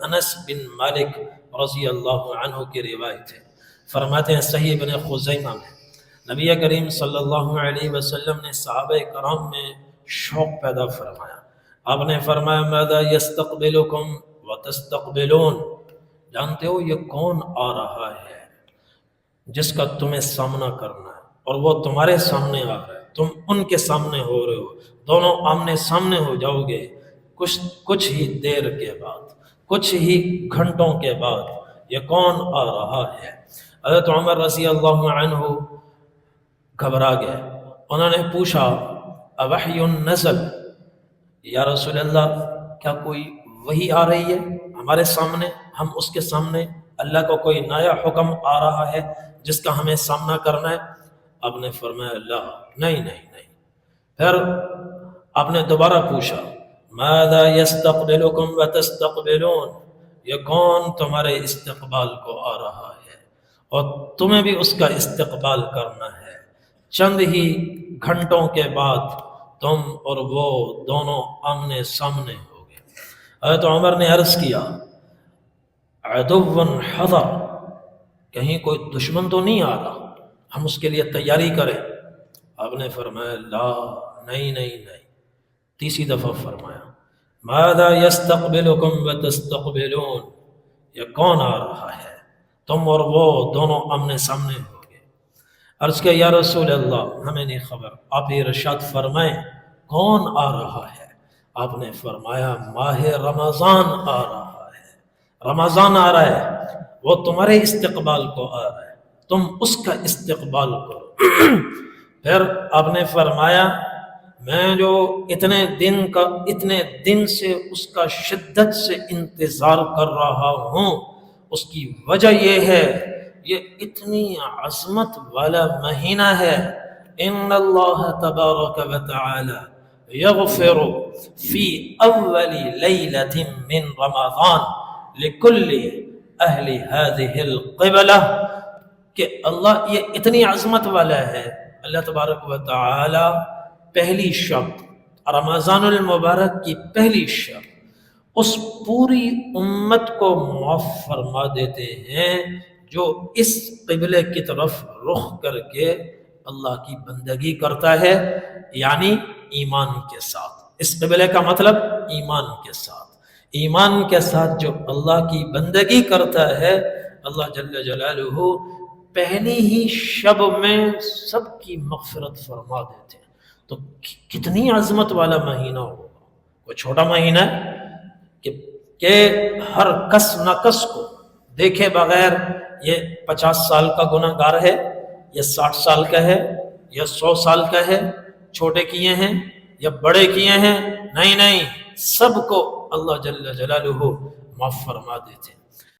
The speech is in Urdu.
انس بن مالک رضی اللہ عنہ کی روایت ہے، فرماتے ہیں صحیح ابن خزیمہ میں نبی کریم صلی اللہ علیہ وسلم نے صحابہ کرام میں شوق پیدا فرمایا. آپ نے فرمایا ماذا یستقبلکم وتستقبلون، جانتے ہو یہ کون آ رہا ہے جس کا تمہیں سامنا کرنا ہے اور وہ تمہارے سامنے آ رہا ہے، تم ان کے سامنے ہو رہے ہو، دونوں آمنے سامنے ہو جاؤ گے. کچھ ہی دیر کے بعد، کچھ ہی گھنٹوں کے بعد یہ کون آ رہا ہے؟ حضرت عمر رضی اللہ عنہ گھبرا گئے. انہوں نے پوچھا اوحی نزل، یا رسول اللہ کیا کوئی وحی آ رہی ہے ہمارے سامنے، ہم اس کے سامنے، اللہ کا کوئی نیا حکم آ رہا ہے جس کا ہمیں سامنا کرنا ہے؟ آپ نے فرمایا لا، نہیں. پھر آپ نے دوبارہ پوچھا ماذا یستقبلکم وتستقبلون، یہ کون تمہارے استقبال کو آ رہا ہے اور تمہیں بھی اس کا استقبال کرنا ہے. چند ہی گھنٹوں کے بعد تم اور وہ دونوں آمنے سامنے ہو گئے. حضرت عمر نے عرض کیا عدو حضر، کہیں کوئی دشمن تو نہیں آ رہا، ہم اس کے لیے تیاری کریں؟ آپ نے فرمایا لا، نہیں. تیسری دفعہ فرمایا ماذا یستقبلکم وتستقبلون، یہ کون آ رہا ہے؟ تم اور وہ دونوں آمنے سامنے ہو گئے. عرض کیا یا رسول اللہ ہمیں نہیں خبر، آپ یہ ارشاد فرمائیں کون آ رہا ہے؟ آپ نے فرمایا ماہ رمضان آ رہا ہے، رمضان آ رہا ہے، وہ تمہارے استقبال کو آ رہا ہے، تم اس کا استقبال کرو. پھر آپ نے فرمایا میں جو اتنے دن سے اس کا شدت سے انتظار کر رہا ہوں، اس کی وجہ یہ ہے یہ اتنی عظمت والا مہینہ ہے. ان اللہ تبارک و تعالی یغفر فی اول لیلۃ من رمضان لکل اہل هذه القبلہ، کہ اللہ یہ اتنی عظمت والا ہے. اللہ تبارک و تعالی پہلی شب رمضان المبارک کی پہلی شب اس پوری امت کو معاف فرما دیتے ہیں جو اس قبلے کی طرف رخ کر کے اللہ کی بندگی کرتا ہے، یعنی ایمان کے ساتھ. اس قبلے کا مطلب ایمان کے ساتھ. ایمان کے ساتھ جو اللہ کی بندگی کرتا ہے، اللہ جل جلالہ پہلی ہی شب میں سب کی مغفرت فرما دیتے ہیں. تو کتنی عظمت والا مہینہ ہوگا، کوئی چھوٹا مہینہ ہے کہ ہر کس نکس کو دیکھے بغیر یہ 50 سال کا گناہ گار ہے، یہ 60 سال کا ہے، یا 100 سال کا ہے، چھوٹے کیے ہیں یا بڑے کیے ہیں، نہیں، سب کو اللہ جل جلالہ معاف فرما دیتے ہیں.